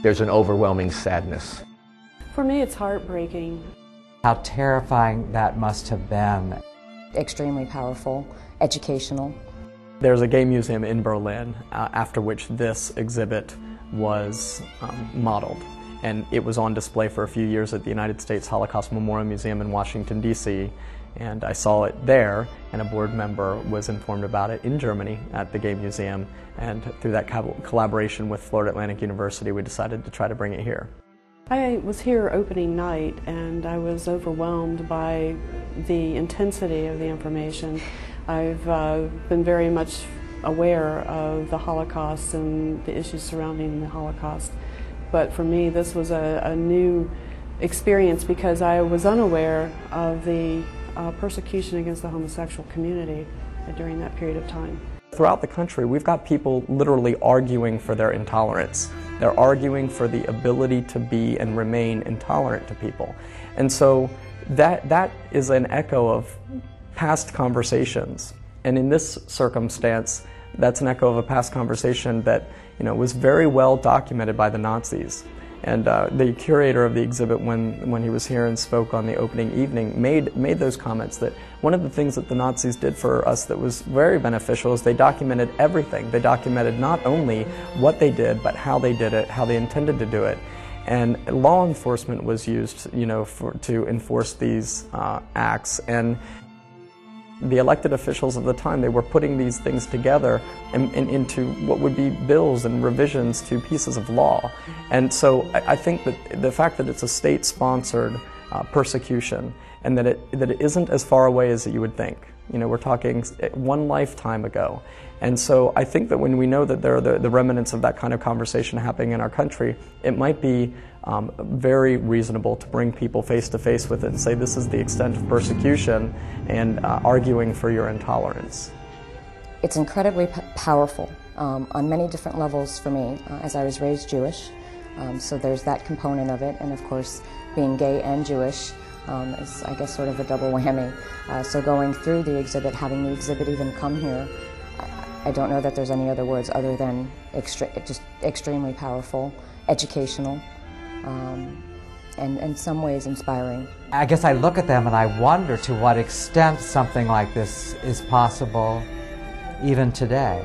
There's an overwhelming sadness. For me, it's heartbreaking. How terrifying that must have been. Extremely powerful, educational. There's a gay museum in Berlin after which this exhibit was modeled. And it was on display for a few years at the United States Holocaust Memorial Museum in Washington, D.C. And I saw it there, and a board member was informed about it in Germany at the Gay Museum. And through that collaboration with Florida Atlantic University, we decided to try to bring it here. I was here opening night, and I was overwhelmed by the intensity of the information. I've been very much aware of the Holocaust and the issues surrounding the Holocaust. But for me, this was a new experience because I was unaware of the persecution against the homosexual community during that period of time. Throughout the country, we've got people literally arguing for their intolerance. They're arguing for the ability to be and remain intolerant to people. And so that is an echo of past conversations. And in this circumstance, that's an echo of a past conversation that was very well documented by the Nazis. And the curator of the exhibit, when he was here and spoke on the opening evening, made those comments that one of the things that the Nazis did for us that was very beneficial is they documented everything. They documented not only what they did, but how they did it, how they intended to do it. And law enforcement was used, to enforce these acts. And the elected officials of the time, they were putting these things together into what would be bills and revisions to pieces of law. And so I think that the fact that it's a state-sponsored persecution and that it isn't as far away as you would think. We're talking one lifetime ago. And so I think that when we know that there are the remnants of that kind of conversation happening in our country, it might be very reasonable to bring people face to face with it and say this is the extent of persecution and arguing for your intolerance. It's incredibly powerful on many different levels for me, as I was raised Jewish. So there's that component of it, and of course being gay and Jewish is, I guess, sort of a double whammy. So going through the exhibit, having the exhibit even come here, I don't know that there's any other words other than just extremely powerful, educational, and in some ways inspiring. I guess I look at them and I wonder to what extent something like this is possible even today.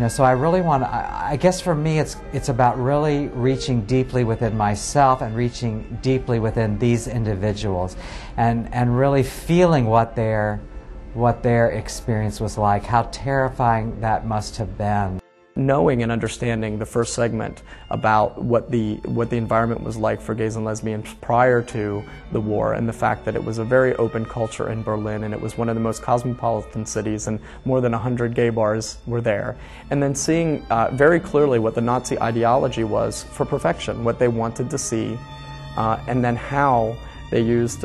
So I really want to, I guess for me it's about really reaching deeply within myself and reaching deeply within these individuals and really feeling what their experience was like, how terrifying that must have been. Knowing and understanding the first segment about what the environment was like for gays and lesbians prior to the war, and the fact that it was a very open culture in Berlin, and it was one of the most cosmopolitan cities, and more than 100 gay bars were there. And then seeing very clearly what the Nazi ideology was for perfection, what they wanted to see, and then how they used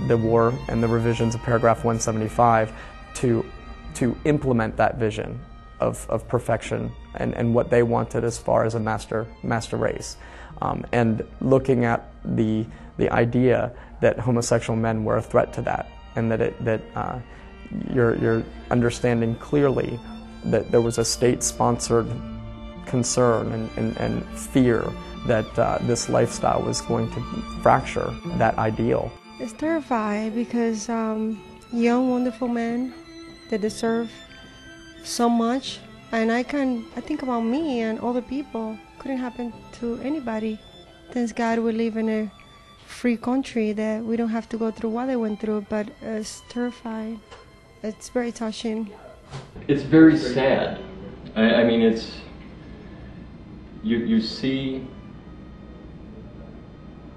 the war and the revisions of paragraph 175 to implement that vision of perfection and what they wanted as far as a master race, and looking at the idea that homosexual men were a threat to that, and that you're understanding clearly that there was a state-sponsored concern and fear that this lifestyle was going to fracture that ideal. It's terrifying because young, wonderful men that deserve so much, and I think about me and other people. Couldn't happen to anybody. Thanks God we live in a free country that we don't have to go through what they went through, but it's terrifying. It's very touching. It's very sad. I mean, it's you see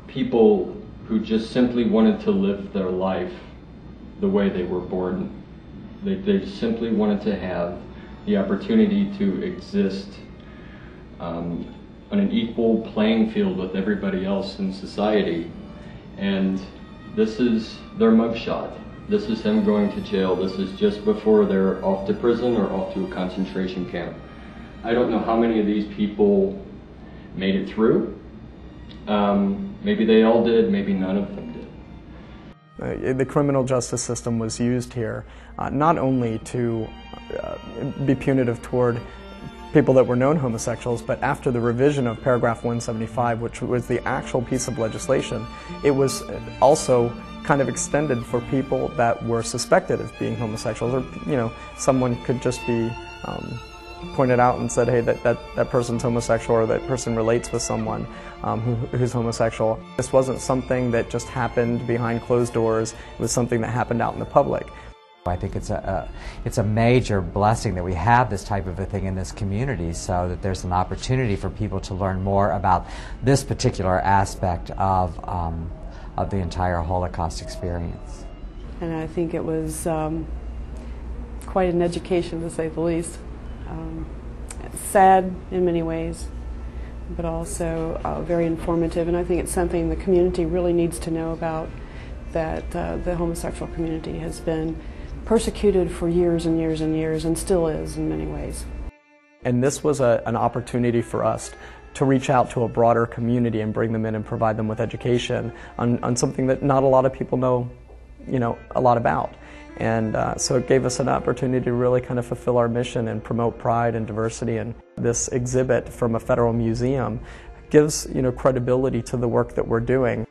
people who just simply wanted to live their life the way they were born. They simply wanted to have the opportunity to exist on an equal playing field with everybody else in society. And this is their mugshot. This is them going to jail. This is just before they're off to prison or off to a concentration camp. I don't know how many of these people made it through. Maybe they all did, maybe none of them did. The criminal justice system was used here not only to be punitive toward people that were known homosexuals, but after the revision of paragraph 175, which was the actual piece of legislation, it was also kind of extended for people that were suspected of being homosexuals, or someone could just be pointed out and said, hey, that person's homosexual, or that person relates with someone who's homosexual. This wasn't something that just happened behind closed doors. It was something that happened out in the public. I think it's a major blessing that we have this type of a thing in this community, so that there's an opportunity for people to learn more about this particular aspect of the entire Holocaust experience. And I think it was quite an education, to say the least. Sad in many ways, but also very informative, and I think it's something the community really needs to know about, that the homosexual community has been persecuted for years and years and years, and still is in many ways. And this was an opportunity for us to reach out to a broader community and bring them in and provide them with education on something that not a lot of people know, a lot about. And so it gave us an opportunity to really kind of fulfill our mission and promote pride and diversity. And this exhibit from a federal museum gives, credibility to the work that we're doing.